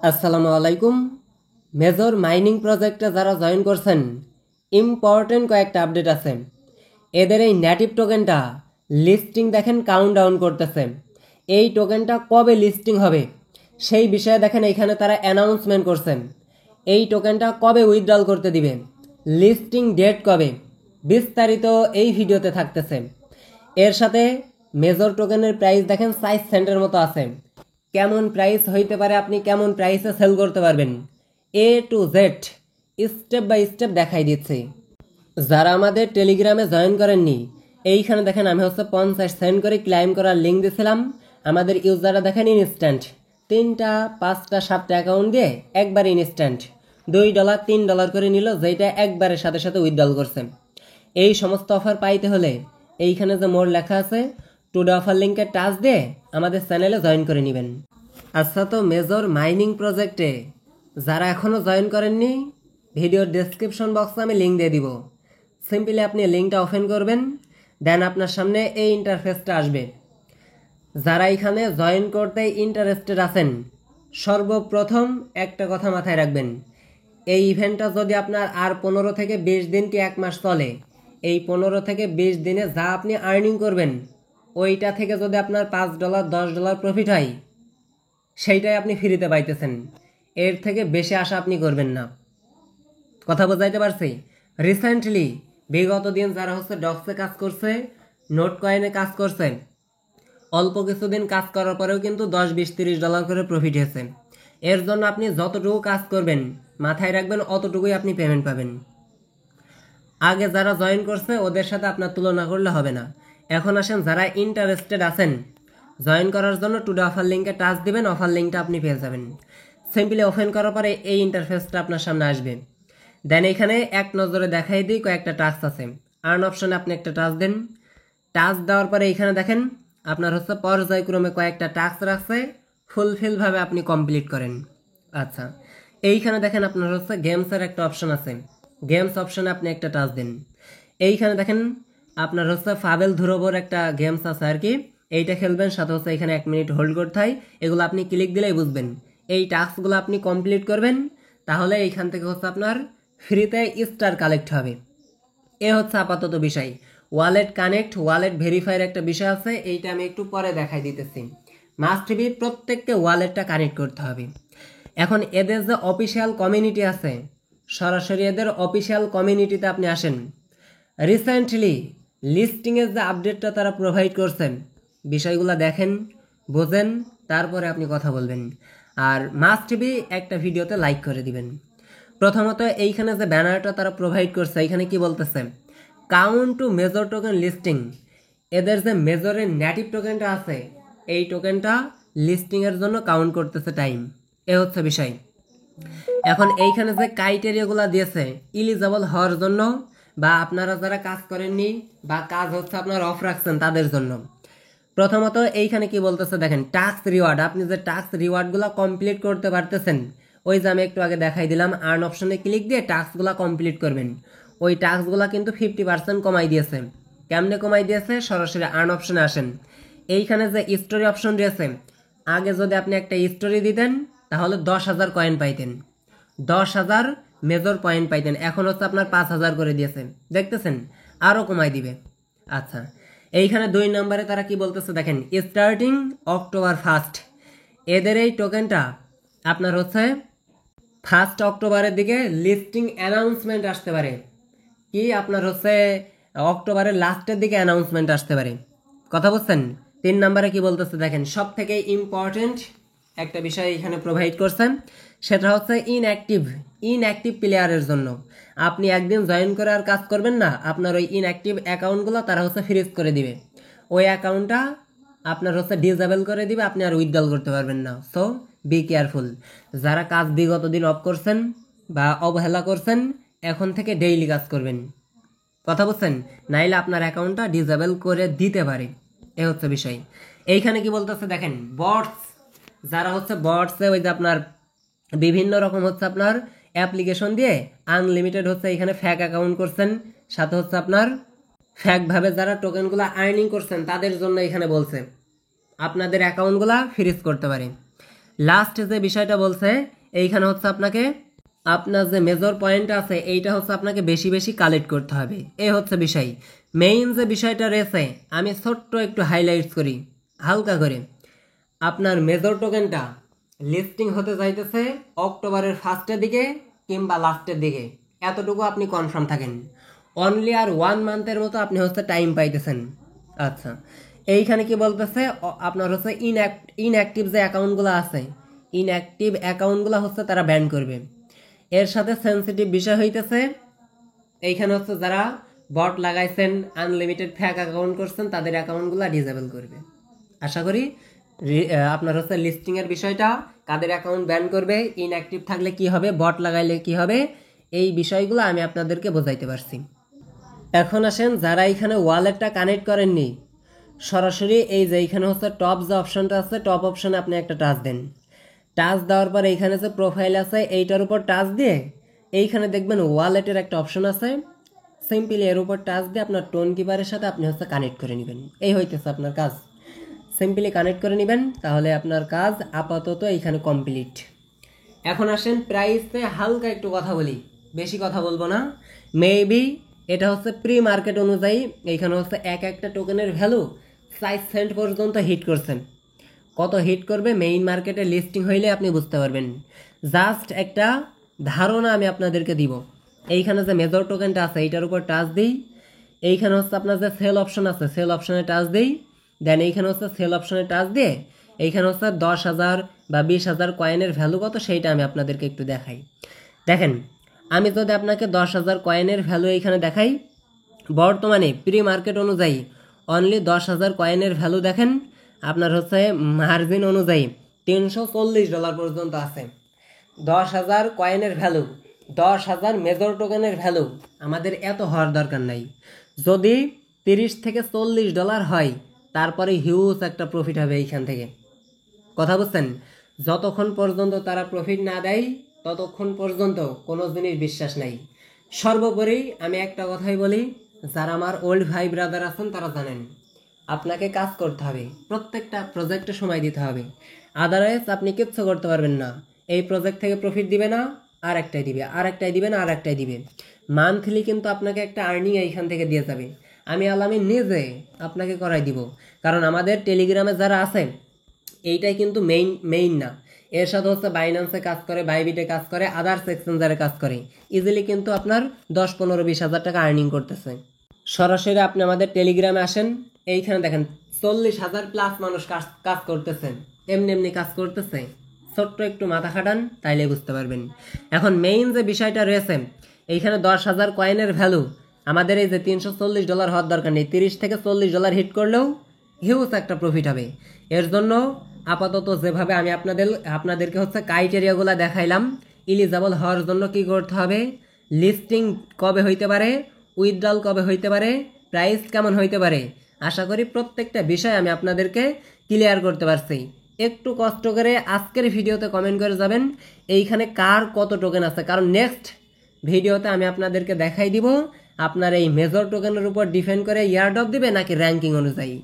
আসসালামু আলাইকুম। Major mining প্রজেক্টে যারা জয়েন করছেন, ইম্পর্টেন্ট কয়েকটা আপডেট আছে। এদের এই নেটিভ টোকেনটা লিস্টিং দেখেন কাউন্টডাউন করতেছে। এই টোকেনটা কবে লিস্টিং হবে সেই বিষয়ে দেখেন এইখানে তারা অ্যানাউন্সমেন্ট করছেন। এই টোকেনটা কবে উইথড্রল করতে দিবে, লিস্টিং ডেট কবে, বিস্তারিত এই ভিডিওতে থাকতেছে। এর সাথে মেজর টোকেনের প্রাইস দেখেন 5 সেন্টের মতো আছে। কেমন প্রাইস হইতে পারে, আপনি কেমন প্রাইসে সেল করতে পারবেন, A to Z step by step দেখাই দিচ্ছি। যারা আমাদের টেলিগ্রামে জয়েন করেননি, এইখানে দেখেন আমি 50 সেন্ট করে ক্লাইম করার লিঙ্ক দিয়েছিলাম। আমাদের ইউজাররা দেখেন ইনস্ট্যান্ট 3টা 5টা 7টা অ্যাকাউন্ট দিয়ে একবার ইনস্ট্যান্ট $2 $3 করে নিল, যেটা একবারের সাথে সাথে উইথড্রল করছে। এই সমস্ত অফার পাইতে হলে এইখানে যে মোর লেখা আছে টুডে অফার লিঙ্কে টাচ দিয়ে আমাদের চ্যানেলে জয়েন করে নেবেন। আচ্ছা, তো মেজর মাইনিং প্রজেক্টে যারা এখনও জয়েন করেননি, ভিডিওর ডেসক্রিপশন বক্সে আমি লিঙ্ক দিয়ে দিব। সিম্পলি আপনি লিঙ্কটা ওপেন করবেন, দেন আপনার সামনে এই ইন্টারফেসটা আসবে। যারা এখানে জয়েন করতে ইন্টারেস্টেড আছেন, সর্বপ্রথম একটা কথা মাথায় রাখবেন, এই ইভেন্টটা যদি আপনার আর 15 থেকে 20 দিন কি 1 মাস চলে, এই 15 থেকে 20 দিনে যা আপনি আর্নিং করবেন, ওইটা থেকে যদি আপনার $5 $10 প্রফিট হয়, সেইটাই আপনি ফ্রিতে পাইতেছেন। এর থেকে বেশি আশা আপনি করবেন না। কথা বোঝাইতে পারছি? রিসেন্টলি বিগত দিন যারা ডক্সে কাজ করছে, নোট কয়েনে কাজ করছে, অল্প কিছুদিন কাজ করার পরেও কিন্তু $10 $20 $30 করে প্রফিট হয়েছে। এর জন্য আপনি যতটুকু কাজ করবেন মাথায় রাখবেন অতটুকুই আপনি পেমেন্ট পাবেন। আগে যারা জয়েন করছে ওদের সাথে আপনার তুলনা করলে হবে না। এখন আসেন যারা ইন্টারেস্টেড আছেন জয়েন করার জন্য টুডে অফার লিঙ্কে টাচ দিবেন, অফার লিঙ্কটা আপনি পেয়ে যাবেন। সিম্পলি ওপেন করার পরে এই ইন্টারফেসটা আপনার সামনে আসবে। দেন এখানে এক নজরে দেখাই দিই কয়েকটা টাস্ক আছে। আর্ন অপশনে আপনি একটা টাচ দেন। টাচ দেওয়ার পরে এখানে দেখেন আপনার পর্যায়ক্রমে কয়েকটা টাস্ক রাখছে, ফুলফিলভাবে আপনি কমপ্লিট করেন। আচ্ছা, এইখানে দেখেন আপনার গেমসের একটা অপশন আছে। গেমস অপশনে আপনি একটা টাচ দেন। এইখানে দেখেন আপনার ফাবেল ধ্রুবর একটা গেমস আছে আর কি, এইটা খেলবেন। সাথে এখানে 1 মিনিট হোল্ড করতে হয়। এগুলো আপনি ক্লিক দিলেই বুঝবেন। এই টাস্কগুলো আপনি কমপ্লিট করবেন, তাহলে এইখান থেকে আপনার ফ্রিতে স্টার কালেক্ট হবে। এ আপাতত বিষয়। ওয়ালেট কানেক্ট, ওয়ালেট ভেরিফাইয়ের একটা বিষয় আছে, এইটা আমি একটু পরে দেখাই দিতেছি। মাস্ট বি প্রত্যেককে ওয়ালেটটা কানেক্ট করতে হবে। এখন এদের যে অফিসিয়াল কমিউনিটি আছে, সরাসরি এদের অফিসিয়াল কমিউনিটিতে আপনি আসেন। রিসেন্টলি লিস্টিংয়ের যে আপডেটটা তারা প্রোভাইড করছেন, বিষয়গুলো দেখেন, বোঝেন, তারপরে আপনি কথা বলবেন। আর মাস্ট বি একটা ভিডিওতে লাইক করে দিবেন। প্রথমত এইখানে যে ব্যানারটা তারা প্রোভাইড করছে, এখানে কি বলতেছে, count to major token listing. এদের যে মেজরের নেটিভ টোকেনটা আছে, এই টোকেনটা লিস্টিংয়ের জন্য কাউন্ট করতেছে টাইম। এ বিষয়। এখন এইখানে যে ক্রাইটেরিয়াগুলো দিয়েছে ইলিজিবল হওয়ার জন্য, বা আপনারা যারা কাজ করেননি বা কাজ আপনার অফ রাখছেন তাদের জন্য। প্রথমত এইখানে কি বলতেছে দেখেন, টাস্ক রিওয়ার্ড। আপনি যে টাস্ক রিওয়ার্ডগুলো কমপ্লিট করতে পারতেছেন, ওই যে আমি একটু আগে দেখাই দিলাম, আর্ন অপশনে ক্লিক দিয়ে টাস্কগুলো কমপ্লিট করবেন। ওই টাস্কগুলো কিন্তু 50% কমাই দিয়েছে। কেমনে কমাই দিয়েছে? সরাসরি আর্ন অপশনে আসেন। এইখানে যে স্টোরি অপশন দিয়েছে, আগে যদি আপনি একটা স্টোরি দিতেন তাহলে 10,000 কয়েন পাইতেন, 10,000 মেজর পয়েন্ট পাইতেন। এখন আপনার 5,000 করে দিয়েছে, দেখতেছেন? আরও কমাই দিবে। আচ্ছা, এইখানে 2 নম্বরে তারা কি বলতেছে দেখেন, স্টার্টিং অক্টোবর 1 এদের এই টোকেনটা আপনার 1 অক্টোবরের দিকে লিস্টিং অ্যানাউন্সমেন্ট আসতে পারে। কি আপনার অক্টোবরের লাস্টের দিকে অ্যানাউন্সমেন্ট আসতে পারে। কথা বুঝছেন? 3 নম্বরে কি বলতেছে দেখেন, সব থেকে ইম্পর্টেন্ট একটা বিষয় এখানে প্রোভাইড করছেন, সেটা ইনঅ্যাক্টিভ প্লেয়ারের জন্য। আপনি একদিন জয়েন করে আর কাজ করবেন না, আপনার ওই ইনঅ্যাক্টিভ অ্যাকাউন্টগুলো তারা ফ্রিজ করে দিবে। ওই অ্যাকাউন্টটা আপনার ডিসেবল করে দিবে, আপনি আর উইথড্রল করতে পারবেন না। So be careful. যারা কাজ বিগত দিন অফ করছেন বা অবহেলা করছেন, এখন থেকে ডেইলি কাজ করবেন। কথা বুঝছেন? নাইলে আপনার অ্যাকাউন্টটা ডিসেবল করে দিতে পারে। এ বিষয়। এইখানে কি বলতেছে দেখেন, বটস যারা বটসে ওই যে আপনার বিভিন্ন রকম আপনার অ্যাপ্লিকেশন দিয়ে আনলিমিটেড এখানে ফ্যাক অ্যাকাউন্ট করছেন, সাথে আপনার ফ্যাকভাবে যারা টোকেনগুলো আর্নিং করছেন তাদের জন্য এখানে বলছে আপনাদের অ্যাকাউন্টগুলো ফ্রিজ করতে পারে। লাস্ট যে বিষয়টা বলছে এইখানে হচ্ছে আপনাকে আপনার যে মেজর পয়েন্ট আছে এইটা হচ্ছে আপনাকে বেশি বেশি কালেক্ট করতে হবে, এই হচ্ছে বিষয়। মেইন যে বিষয়টা রয়েছে আমি ছোট্ট একটু হাইলাইটস করি হালকা করে। আপনার মেজর টোকেনটা লিস্টিং হতে যাইতেছে অক্টোবরের ফার্স্টের দিকে কিংবা লাস্টের দিকে, এতটুকু আপনি কনফার্ম থাকেন। অনলি আর 1 মান্থের মতো আপনি হচ্ছে টাইম পাইতেছেন। আচ্ছা, এইখানে কি বলতেছে আপনার হচ্ছে ইনঅ্যাক্টিভ যে অ্যাকাউন্টগুলো আছে, ইনঅ্যাক্টিভ অ্যাকাউন্টগুলো হচ্ছে তারা ব্যান করবে। এর সাথে সেন্সিটিভ বিষয় হইতেছে এইখানে হচ্ছে যারা বট লাগাইছেন, আনলিমিটেড ফ্যাক অ্যাকাউন্ট করছেন, তাদের অ্যাকাউন্টগুলো ডিসেবল করবে। আশা করি আপনার হচ্ছে লিস্টিংয়ের বিষয়টা কাদের অ্যাকাউন্ট ব্যান করবে, ইনঅ্যাক্টিভ থাকলে কি হবে, বট লাগাইলে কি হবে, এই বিষয়গুলো আমি আপনাদেরকে বোঝাইতে পারছি। এখন আসেন যারা এখানে ওয়ালেটটা কানেক্ট করেননি, সরাসরি এই যে এইখানে হচ্ছে টপ যে অপশনটা আছে, টপ অপশনে আপনি একটা টাচ দেন। টাচ দেওয়ার পর এইখানে যে প্রোফাইল আছে এইটার উপর টাচ দিয়ে এইখানে দেখবেন ওয়ালেটের একটা অপশন আছে, সিম্পলি এর উপর টাচ দিয়ে আপনার টোন কিপারের সাথে আপনি হচ্ছে কানেক্ট করে নেবেন। এই হইতেছে আপনার কাজ, সিম্পলি কানেক্ট করে নেবেন, তাহলে আপনার কাজ আপাতত এইখানে কমপ্লিট। এখন আসেন প্রাইসে হালকা একটু কথা বলি, বেশি কথা বলবো না। মেবি এটা হচ্ছে প্রি মার্কেট অনুযায়ী এইখানে হচ্ছে একটা টোকেনের ভ্যালু 5 সেন্ট পর্যন্ত হিট করছেন। কত হিট করবে মেইন মার্কেটে লিস্টিং হইলে আপনি বুঝতে পারবেন। জাস্ট একটা ধারণা আমি আপনাদেরকে দিব। এইখানে যে মেজর টোকেনটা আছে এইটার উপর টাচ দিই, এইখানে হচ্ছে আপনার যে সেল অপশন আছে সেল অপশনে টাচ দিই, দেন এইখানে হচ্ছে সেল অপশনে টাচ দিয়ে এইখানে হচ্ছে 10,000 বা 20,000 কয়েনের ভ্যালু কত সেইটা আমি আপনাদেরকে একটু দেখাই। দেখেন আমি যদি আপনাকে 10,000 কয়েনের ভ্যালু এইখানে দেখাই, বর্তমানে প্রি মার্কেট অনুযায়ী অনলি 10,000 কয়েনের ভ্যালু দেখেন আপনার হচ্ছে মার্জিন অনুযায়ী $340 পর্যন্ত আছে। 10,000 কয়েনের ভ্যালু, 10,000 মেজর টোকেনের ভ্যালু আমাদের এত হওয়ার দরকার নাই। যদি $30 থেকে $40 হয় তারপরে হিউজ একটা প্রফিট হবে এইখান থেকে। কথা বুঝছেন? যতক্ষণ পর্যন্ত তারা প্রফিট না দেয় ততক্ষণ পর্যন্ত কোনো জিনিস বিশ্বাস নাই। সর্বোপরি আমি একটা কথাই বলি, যারা আমার ওল্ড ভাই ব্রাদার আছেন তারা জানেন আপনাকে কাজ করতে হবে, প্রত্যেকটা প্রজেক্টে সময় দিতে হবে, আদারওয়াইজ আপনি কিচ্ছু করতে পারবেন না। এই প্রজেক্ট থেকে প্রফিট দিবে না, আর একটাই দিবে, আর একটাই দিবে না, আর একটাই দিবে। মান্থলি কিন্তু আপনাকে একটা আর্নিং এইখান থেকে দিয়ে যাবে। আমি আলামিন নিজে আপনাকে করাই দিব, কারণ আমাদের টেলিগ্রামে যারা আছে এইটাই কিন্তু মেইন না, এর সাথে হচ্ছে বাইন্যান্সে কাজ করে, বাইবিটে কাজ করে, আদার্স এক্সচেঞ্জারে কাজ করে, ইজিলি কিন্তু আপনার 10, 15, 20,000 টাকা আর্নিং করতেছে। সরাসরি আপনি আমাদের টেলিগ্রামে আসেন, এইখানে দেখেন 40,000 প্লাস মানুষ কাজ করতেছেন, এমনি কাজ করতেছে। ছোট্ট একটু মাথা খাটান তাইলে বুঝতে পারবেন। এখন মেইন যে বিষয়টা রয়েছে এইখানে 10,000 কয়েনের ভ্যালু আমাদের এই যে $340 হওয়ার দরকার নেই, $30 থেকে $40 হিট করলেও হিউজ একটা প্রফিট হবে। এর জন্য আপাতত যেভাবে আমি আপনাদেরকে হচ্ছে ক্রাইটেরিয়াগুলো দেখাইলাম, এলিজিবল হওয়ার জন্য কি করতে হবে, লিস্টিং কবে হইতে পারে, উইথড্রল কবে হইতে পারে, প্রাইস কেমন হইতে পারে, আশা করি প্রত্যেকটা বিষয় আমি আপনাদেরকে ক্লিয়ার করতে পারছি। একটু কষ্ট করে আজকের ভিডিওতে কমেন্ট করে যাবেন এইখানে কার কত টোকেন আছে, কারণ নেক্সট ভিডিওতে আমি আপনাদেরকে দেখাই দিব আপনার এই মেজর টোকেনের উপর ডিপেন্ড করে ইয়ারড্রপ দিবে নাকি র্যাঙ্কিং অনুযায়ী।